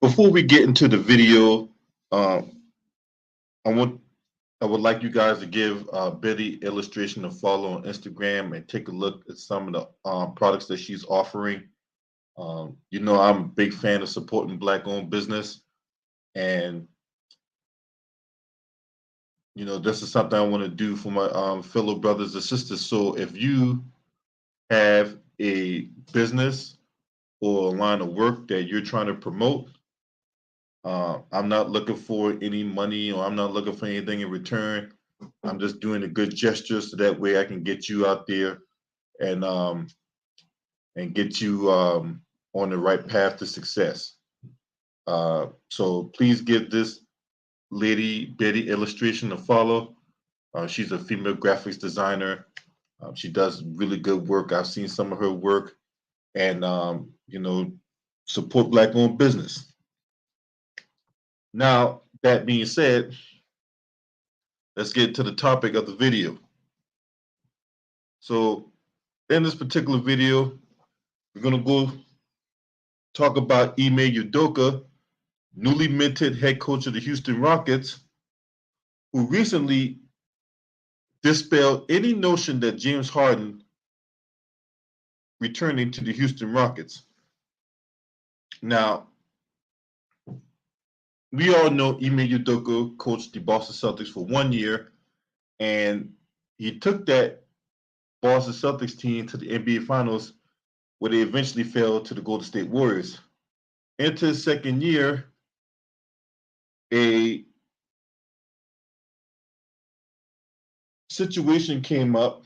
Before we get into the video, um, I want I would like you guys to give Betty Illustration a follow on Instagram and take a look at some of the products that she's offering. I'm a big fan of supporting Black-owned business, and this is something I want to do for my fellow brothers and sisters. So if you have a business or a line of work that you're trying to promote, I'm not looking for any money or I'm not looking for anything in return. I'm just doing a good gesture so that way I can get you out there and get you on the right path to success. So please give this lady Betty Illustration a follow. She's a female graphics designer. She does really good work. I've seen some of her work, and support Black-owned business. Now, that being said, let's get to the topic of the video. So, in this particular video, we're going to go talk about Ime Udoka, newly minted head coach of the Houston Rockets, who recently dispelled any notion that James Harden returning to the Houston Rockets. Now, we all know Ime Udoka coached the Boston Celtics for 1 year, and he took that Boston Celtics team to the NBA Finals, where they eventually fell to the Golden State Warriors. Into his second year, a situation came up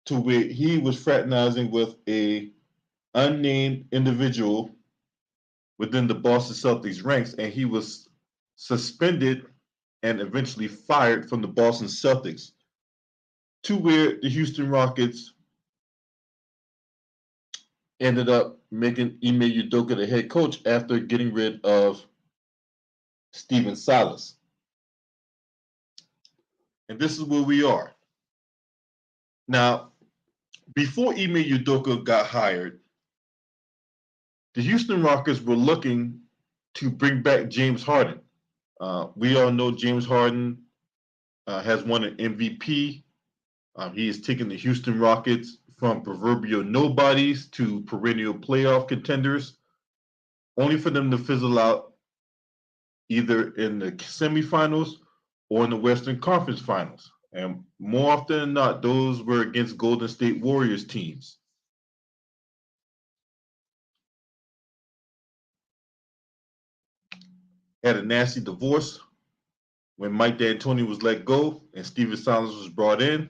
to where he was fraternizing with a unnamed individual within the Boston Celtics ranks, and he was suspended and eventually fired from the Boston Celtics, to where the Houston Rockets ended up making Ime Udoka the head coach after getting rid of Stephen Silas. And this is where we are. Now, before Ime Udoka got hired, the Houston Rockets were looking to bring back James Harden. We all know James Harden has won an MVP. He has taken the Houston Rockets from proverbial nobodies to perennial playoff contenders, only for them to fizzle out either in the semifinals or in the Western Conference Finals. And more often than not, those were against Golden State Warriors teams. Had a nasty divorce when Mike D'Antoni was let go and Stephen Silas was brought in.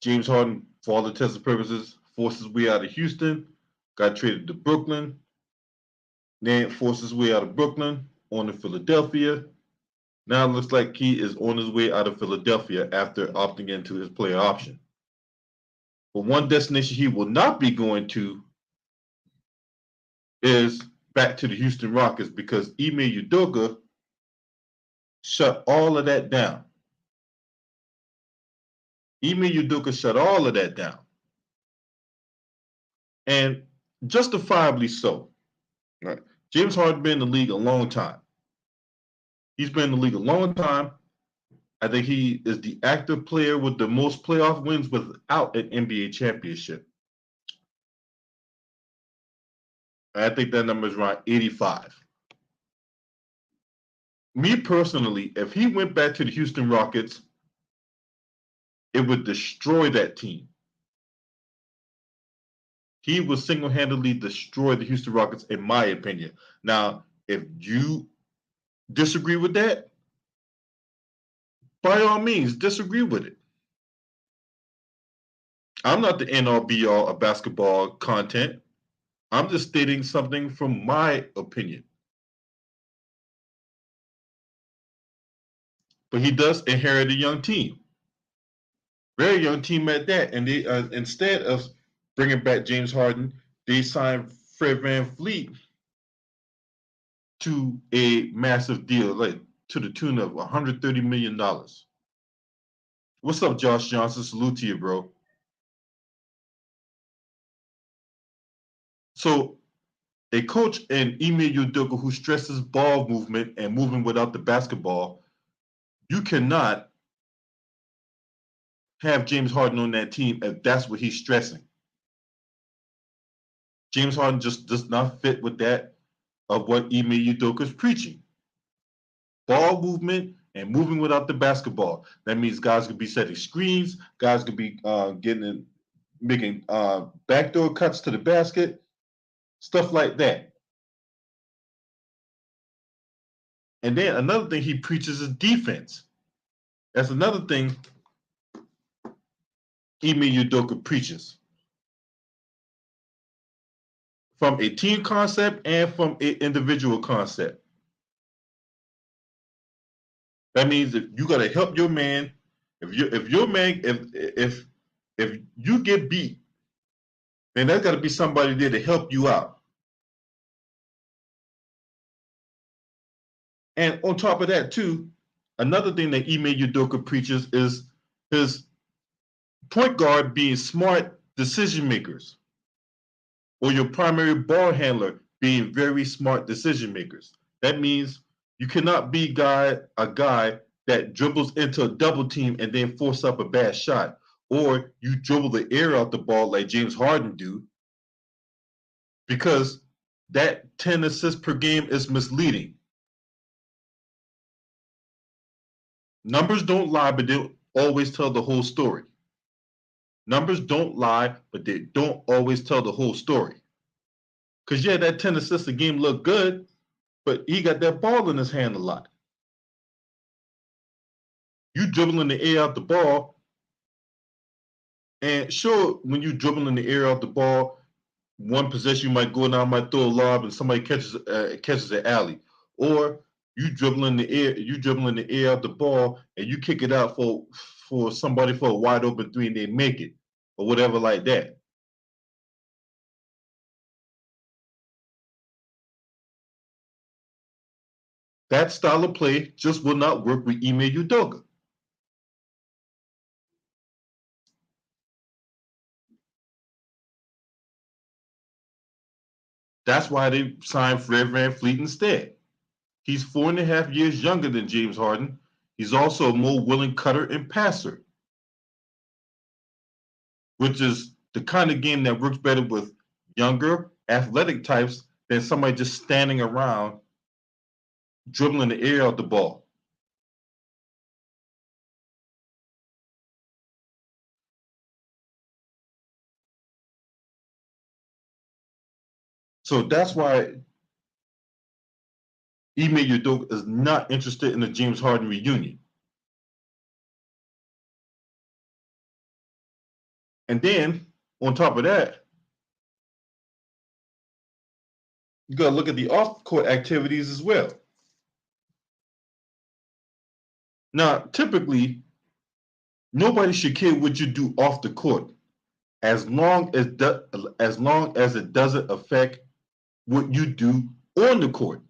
James Harden, for all intents and purposes, forced his way out of Houston, got traded to Brooklyn, then forced his way out of Brooklyn on to Philadelphia. Now it looks like he is on his way out of Philadelphia after opting into his player option. But one destination he will not be going to is back to the Houston Rockets, because Ime Udoka shut all of that down. Ime Udoka shut all of that down. And justifiably so. Right? James Harden been in the league a long time. He's been in the league a long time. I think he is the active player with the most playoff wins without an NBA championship. I think that number is around 85. Me personally, if he went back to the Houston Rockets, it would destroy that team. He would single-handedly destroy the Houston Rockets, in my opinion. Now, if you disagree with that, by all means, disagree with it. I'm not the end-all be-all of basketball content. I'm just stating something from my opinion. But he does inherit a young team. Very young team at that. And they instead of bringing back James Harden, they signed Fred VanVleet to a massive deal, like to the tune of $130 million. What's up, Josh Johnson? Salute to you, bro. So a coach in Ime Udoka who stresses ball movement and moving without the basketball, you cannot have James Harden on that team if that's what he's stressing. James Harden just does not fit with that of what Ime Udoka is preaching. Ball movement and moving without the basketball. That means guys could be setting screens, guys could be making backdoor cuts to the basket, stuff like that. And then another thing he preaches is defense. That's another thing Ime Udoka preaches. From a team concept and from an individual concept. That means if you gotta help your man, if you get beat, then there's gotta be somebody there to help you out. And on top of that, too, another thing that Ime Udoka preaches is his point guard being smart decision makers, or your primary ball handler being very smart decision makers. That means you cannot be a guy that dribbles into a double team and then force up a bad shot, or you dribble the air out the ball like James Harden do, because that 10 assists per game is misleading. Numbers don't lie, but they always tell the whole story. Numbers don't lie, but they don't always tell the whole story. Because, yeah, that 10 assists a game looked good, but he got that ball in his hand a lot. You dribbling the air out the ball, and sure, when you dribbling the air out the ball, one possession you might go down, might throw a lob, and somebody catches an alley. Or you dribbling the air out the ball, and you kick it out for somebody for a wide open three, and they make it, or whatever like that. That style of play just will not work with Ime Udoka. That's why they signed Fred VanVleet instead. He's 4.5 years younger than James Harden. He's also a more willing cutter and passer, which is the kind of game that works better with younger, athletic types than somebody just standing around dribbling the air out the ball. So that's why Ime Udoka is not interested in the James Harden reunion. And then, on top of that, you got to look at the off-court activities as well. Now, typically, nobody should care what you do off the court, as long as it doesn't affect what you do on the court.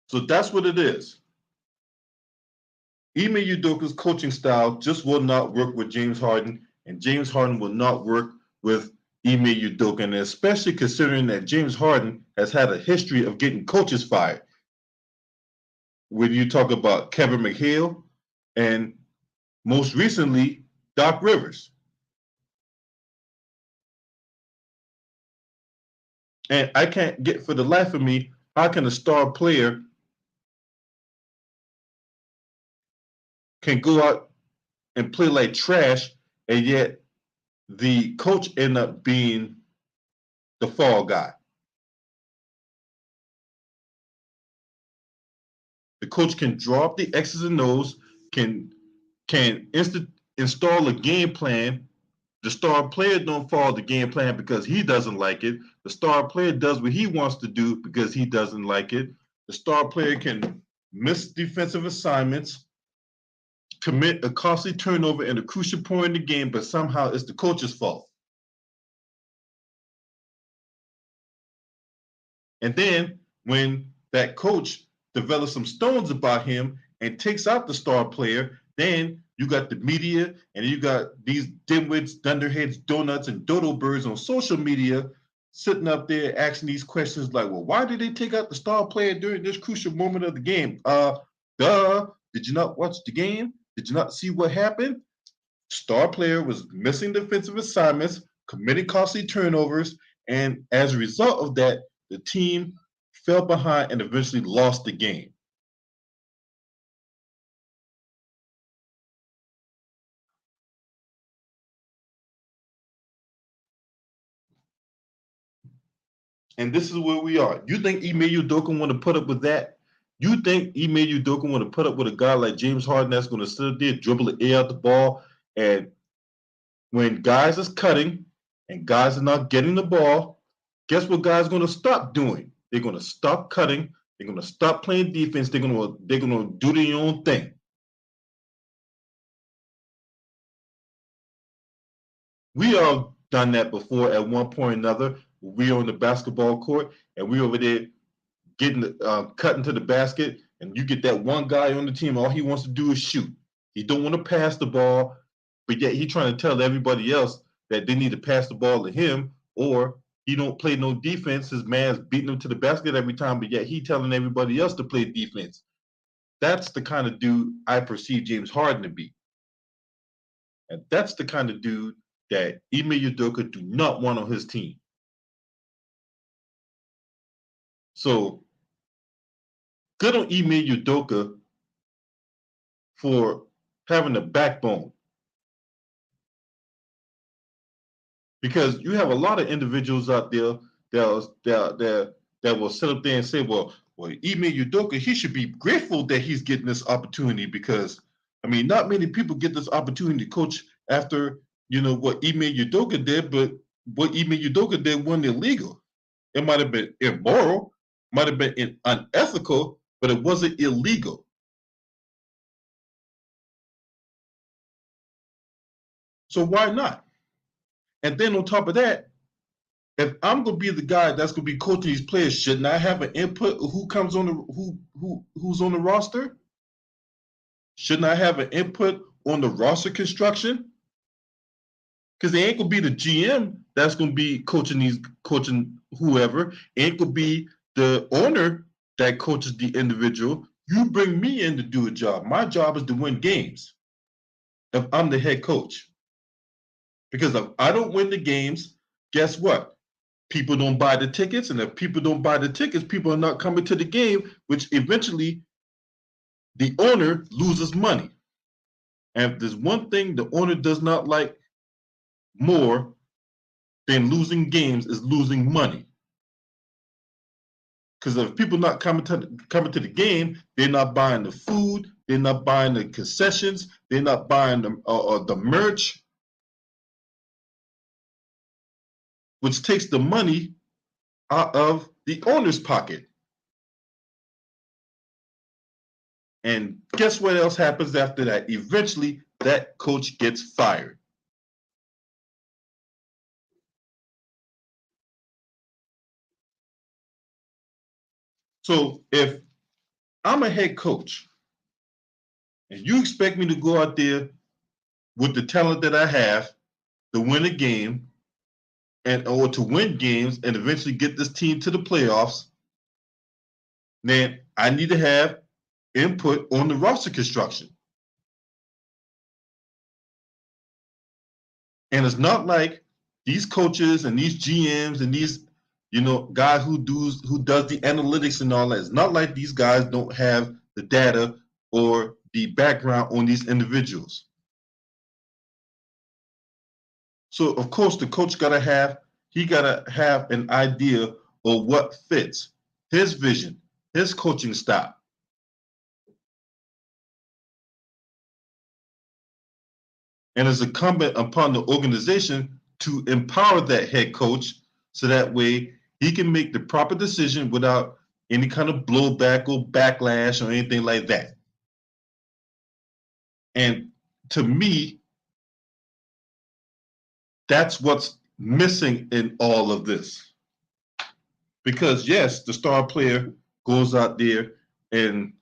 So that's what it is. Ime Udoka's coaching style just will not work with James Harden, and James Harden will not work with Ime Udoka, and especially considering that James Harden has had a history of getting coaches fired. When you talk about Kevin McHale and most recently Doc Rivers. And I can't get for the life of me, how can a star player can go out and play like trash, and yet the coach end up being the fall guy? The coach can draw up the X's and O's, can install a game plan. The star player don't follow the game plan because he doesn't like it. The star player does what he wants to do because he doesn't like it. The star player can miss defensive assignments, commit a costly turnover in a crucial point in the game, but somehow it's the coach's fault. And then when that coach develops some stones about him and takes out the star player, then you got the media and you got these dimwits, dunderheads, donuts, and dodo birds on social media sitting up there asking these questions like, well, why did they take out the star player during this crucial moment of the game? Did you not watch the game? Did you not see what happened? Star player was missing defensive assignments, committing costly turnovers, and as a result of that, the team fell behind and eventually lost the game. And this is where we are. You think Ime Udoka want to put up with that? You think Ime Udoka want to put up with a guy like James Harden that's going to sit there, dribble the air out the ball, and when guys is cutting and guys are not getting the ball, guess what guys are going to stop doing? They're going to stop cutting. They're going to stop playing defense. They're going to do their own thing. We all done that before at one point or another. We on the basketball court and we over there getting cutting to the basket, and you get that one guy on the team. All he wants to do is shoot. He don't want to pass the ball, but yet he trying to tell everybody else that they need to pass the ball to him, or he don't play no defense. His man's beating him to the basket every time, but yet he telling everybody else to play defense. That's the kind of dude I perceive James Harden to be. And that's the kind of dude that Ime Udoka do not want on his team. So good on Ime Udoka for having a backbone. Because you have a lot of individuals out there that will sit up there and say, well, Ime Udoka, he should be grateful that he's getting this opportunity because, I mean, not many people get this opportunity to coach after, what Ime Udoka did, but what Ime Udoka did wasn't illegal. It might have been immoral, might have been unethical, but it wasn't illegal. So why not? And then on top of that, if I'm gonna be the guy that's gonna be coaching these players, shouldn't I have an input of who comes on the who's on the roster? Shouldn't I have an input on the roster construction? Because they ain't gonna be the GM that's gonna be coaching whoever. It ain't gonna be the owner that coaches the individual. You bring me in to do a job. My job is to win games. If I'm the head coach, because if I don't win the games, guess what? People don't buy the tickets, and if people don't buy the tickets, people are not coming to the game, which eventually the owner loses money. And if there's one thing the owner does not like more than losing games is losing money. Because if people not coming to the game, they're not buying the food, they're not buying the concessions, they're not buying the merch, which takes the money out of the owner's pocket. And guess what else happens after that? Eventually, that coach gets fired. So if I'm a head coach and you expect me to go out there with the talent that I have to win a game or to win games and eventually get this team to the playoffs, then I need to have input on the roster construction. And it's not like these coaches and these GMs and these guys who does the analytics and all that. It's not like these guys don't have the data or the background on these individuals. So of course the coach gotta have an idea of what fits his vision, his coaching style. And it's incumbent upon the organization to empower that head coach so that way he can make the proper decision without any kind of blowback or backlash or anything like that. And to me, that's what's missing in all of this. Because yes, the star player goes out there and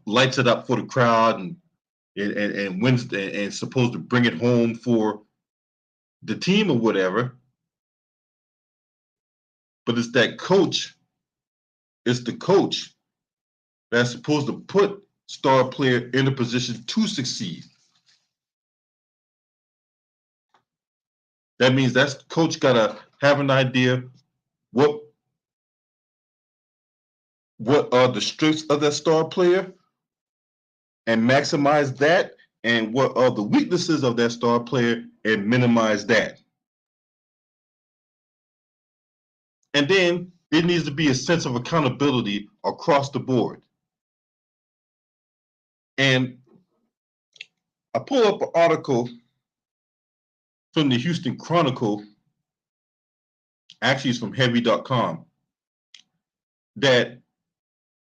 lights it up for the crowd and wins and supposed to bring it home for the team or whatever. But it's that coach, it's the coach that's supposed to put star player in a position to succeed. That means that coach gotta have an idea what are the strengths of that star player and maximize that, and what are the weaknesses of that star player and minimize that. And then there needs to be a sense of accountability across the board. And I pull up an article from the Houston Chronicle, actually it's from heavy.com, that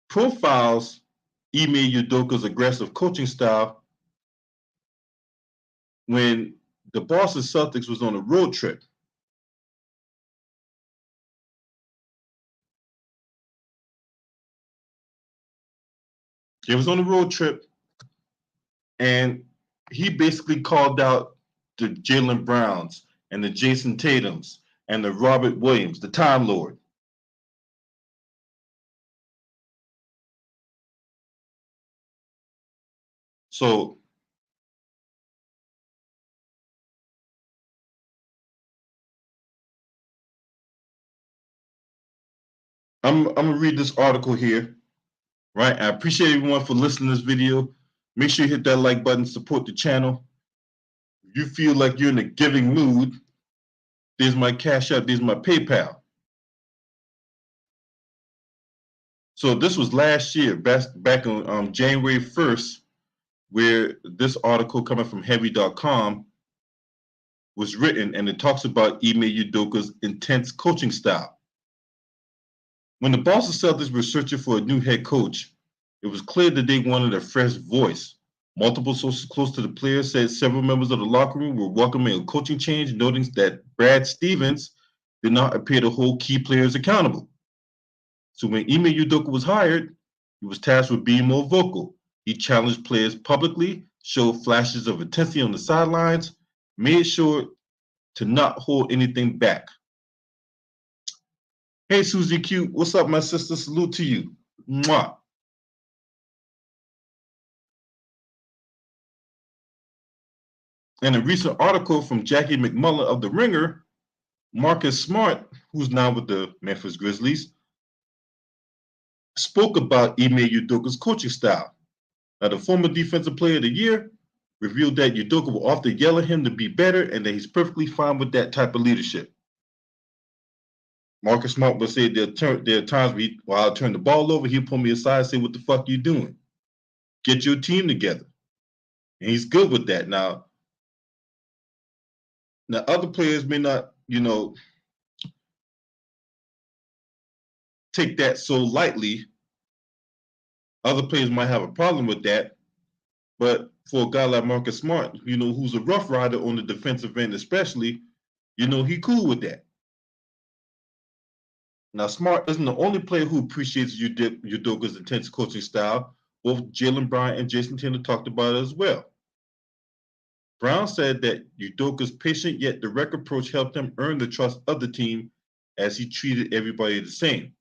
profiles Ime Udoka's aggressive coaching style when the Boston Celtics was on a road trip. He was on a road trip, and he basically called out the Jaylen Browns and the Jason Tatums and the Robert Williams, the Time Lord. So I'm gonna read this article here, right? I appreciate everyone for listening to this video. Make sure you hit that like button, support the channel. If you feel like you're in a giving mood, there's my Cash App, there's my PayPal. So this was last year, back on January 1st, where this article coming from heavy.com was written, and it talks about Ime Udoka's intense coaching style. When the Boston Celtics were searching for a new head coach, it was clear that they wanted a fresh voice. Multiple sources close to the players said several members of the locker room were welcoming a coaching change, noting that Brad Stevens did not appear to hold key players accountable. So when Ime Udoka was hired, he was tasked with being more vocal. He challenged players publicly, showed flashes of intensity on the sidelines, made sure to not hold anything back. Hey, Susie Q, what's up, my sister? Salute to you. Mwah. In a recent article from Jackie McMullen of The Ringer, Marcus Smart, who's now with the Memphis Grizzlies, spoke about Ime Udoka's coaching style. Now, the former Defensive Player of the Year revealed that Udoka will often yell at him to be better and that he's perfectly fine with that type of leadership. Marcus Smart would say there are times while I turn the ball over, he'll pull me aside and say, "What the fuck are you doing? Get your team together." And he's good with that. Now other players may not, take that so lightly. Other players might have a problem with that. But for a guy like Marcus Smart, who's a rough rider on the defensive end especially, he cool with that. Now, Smart isn't the only player who appreciates Udoka's intense coaching style. Both Jaylen Brown and Jason Tatum talked about it as well. Brown said that Udoka's patient yet direct approach helped him earn the trust of the team as he treated everybody the same.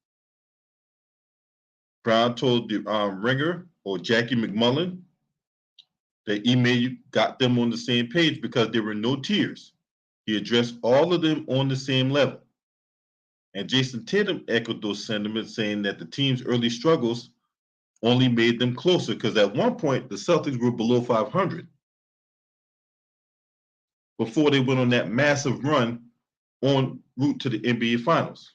Brown told the Ringer, or Jackie McMullen, that Ime got them on the same page because there were no tiers. He addressed all of them on the same level. And Jason Tatum echoed those sentiments, saying that the team's early struggles only made them closer because at one point the Celtics were below 500 before they went on that massive run en route to the NBA Finals.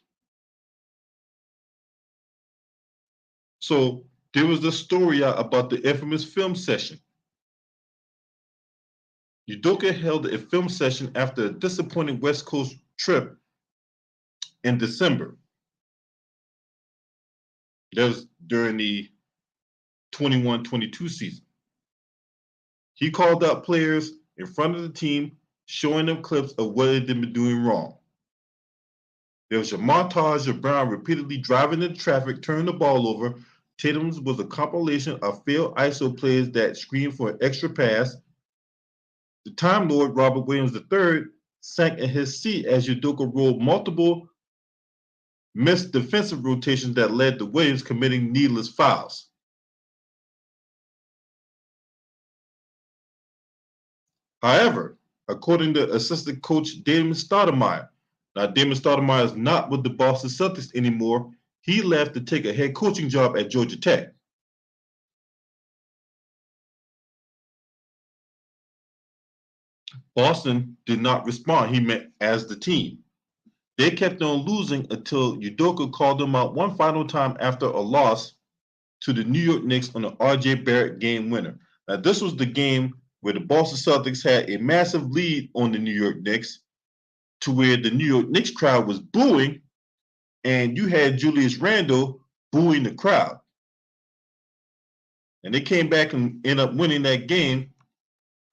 So there was this story out about the infamous film session. Udoka held a film session after a disappointing West Coast trip in December. That was during the 21-22 season. He called out players in front of the team, showing them clips of what they'd been doing wrong. There was a montage of Brown repeatedly driving into traffic, turning the ball over. Tatum's was a compilation of failed ISO plays that screamed for an extra pass. The Time Lord, Robert Williams III, sank in his seat as Udoka rolled multiple missed defensive rotations that led to Williams committing needless fouls. However, according to assistant coach Damon Stoudemire, now Damon Stoudemire is not with the Boston Celtics anymore. He left to take a head coaching job at Georgia Tech. Boston did not respond. He meant as the team. They kept on losing until Udoka called them out one final time after a loss to the New York Knicks on an R.J. Barrett game winner. Now, this was the game where the Boston Celtics had a massive lead on the New York Knicks to where the New York Knicks crowd was booing, and you had Julius Randle booing the crowd. And they came back and ended up winning that game.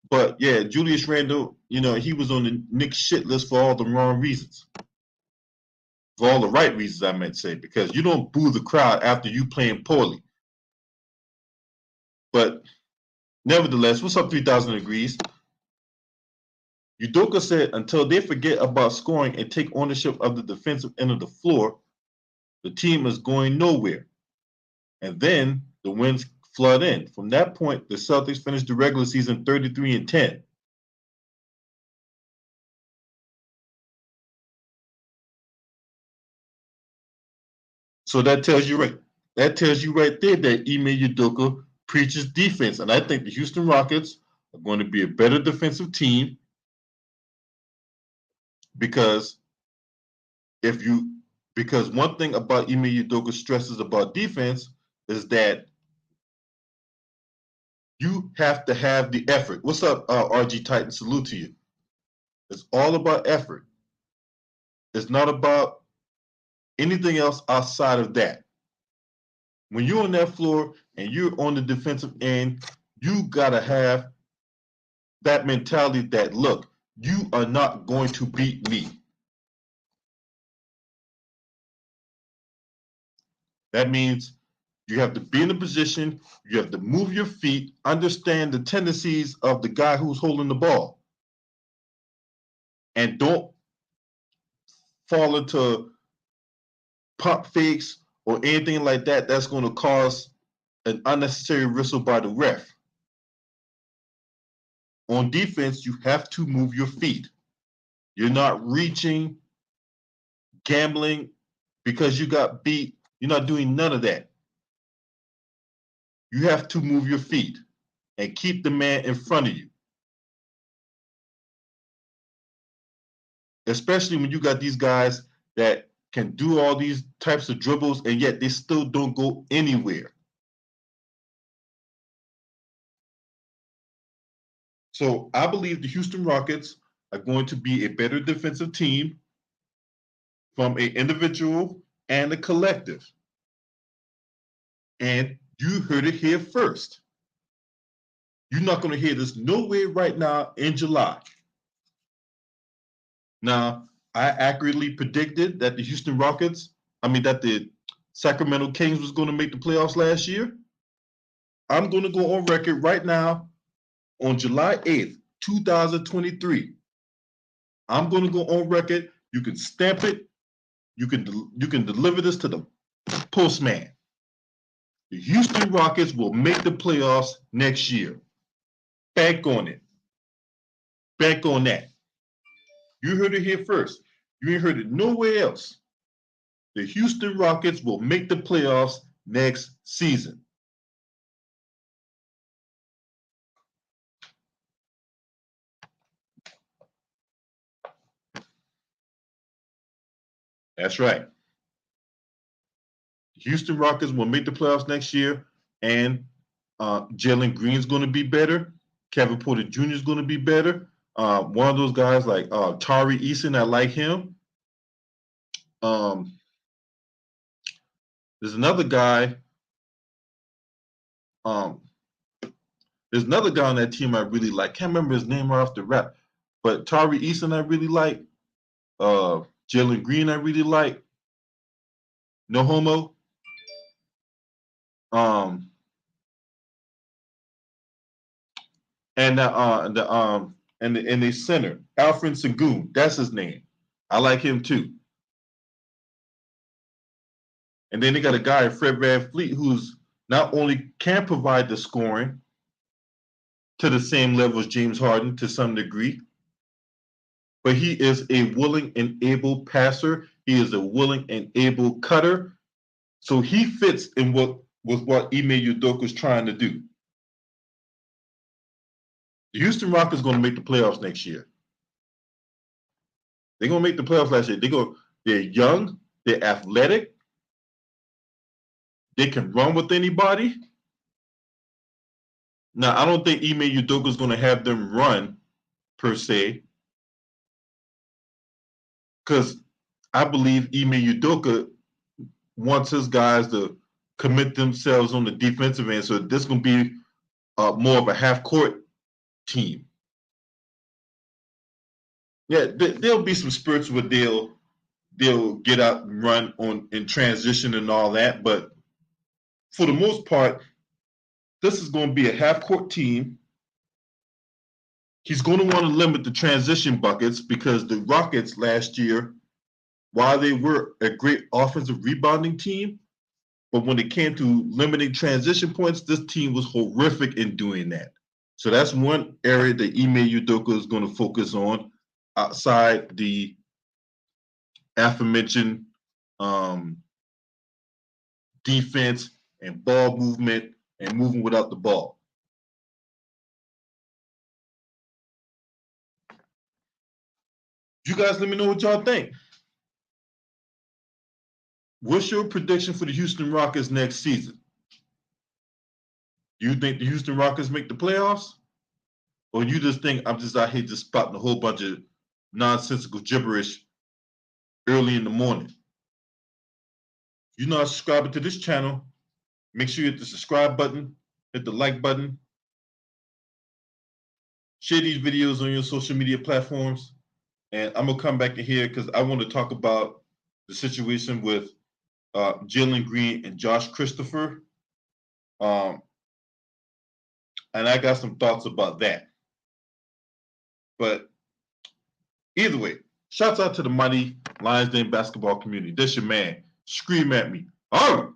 But yeah, Julius Randle, he was on the Knicks shit list for all the wrong reasons. For all the right reasons, I meant to say, because you don't boo the crowd after you playing poorly. But nevertheless, what's up, 3,000 degrees? Udoka said until they forget about scoring and take ownership of the defensive end of the floor, the team is going nowhere. And then the wins flood in. From that point, the Celtics finished the regular season 33-10. So that tells you right there that Ime Udoka preaches defense. And I think the Houston Rockets are going to be a better defensive team because one thing about Ime Udoka stresses about defense is that you have to have the effort. What's up, RG Titan? Salute to you. It's all about effort. It's not about anything else outside of that. When you're on that floor and you're on the defensive end, you got to have that mentality that, look, you are not going to beat me. That means you have to be in a position, you have to move your feet, understand the tendencies of the guy who's holding the ball. And don't fall into pump fakes or anything like that that's going to cause an unnecessary whistle by the ref. On defense, you have to move your feet. You're not reaching, gambling because you got beat. You're not doing none of that. You have to move your feet and keep the man in front of you. Especially when you got these guys that can do all these types of dribbles and yet they still don't go anywhere. So I believe the Houston Rockets are going to be a better defensive team from an individual and a collective. And you heard it here first. You're not going to hear this nowhere right now in July. Now, I accurately predicted that the that the Sacramento Kings was going to make the playoffs last year. I'm going to go on record right now on July 8th, 2023. I'm going to go on record. You can stamp it. You can deliver this to the postman. The Houston Rockets will make the playoffs next year. Bank on it. Bank on that. You heard it here first. You ain't heard it nowhere else. The Houston Rockets will make the playoffs next season. That's right. The Houston Rockets will make the playoffs next year, and Jalen Green's going to be better. Kevin Porter Jr. is going to be better. One of those guys like Tari Eason, I like him. There's another guy. There's another guy on that team I really like. Can't remember his name right off the rap, but Tari Eason I really like. Jalen Green, I really like. No homo. And the center, Alfred Sengun, that's his name. I like him too. And then they got a guy, Fred VanVleet, who's not only can provide the scoring to the same level as James Harden to some degree, but he is a willing and able passer. He is a willing and able cutter. So he fits in what Ime Udoka is trying to do. The Houston Rockets are going to make the playoffs next year. They're going to make the playoffs last year. They're young. They're athletic. They can run with anybody. Now, I don't think Ime Udoka is going to have them run, per se, because I believe Ime Udoka wants his guys to commit themselves on the defensive end. So this is going to be more of a half-court team. Yeah, there'll be some spurts where they'll get out and run on in transition and all that, but for the most part, this is going to be a half-court team. He's going to want to limit the transition buckets because the Rockets last year, while they were a great offensive rebounding team, but when it came to limiting transition points, this team was horrific in doing that. So that's one area that Ime Udoka is going to focus on outside the aforementioned defense and ball movement and moving without the ball. You guys let me know what y'all think. What's your prediction for the Houston Rockets next season? Do you think the Houston Rockets make the playoffs? Or you just think I'm just out here just spouting a whole bunch of nonsensical gibberish early in the morning? If you're not subscribing to this channel, make sure you hit the subscribe button, hit the like button, share these videos on your social media platforms, and I'm going to come back in here because I want to talk about the situation with Jalen Green and Josh Christopher. And I got some thoughts about that. But either way, shouts out to the mighty Lions Den basketball community. This your man. Scream at me. Oh!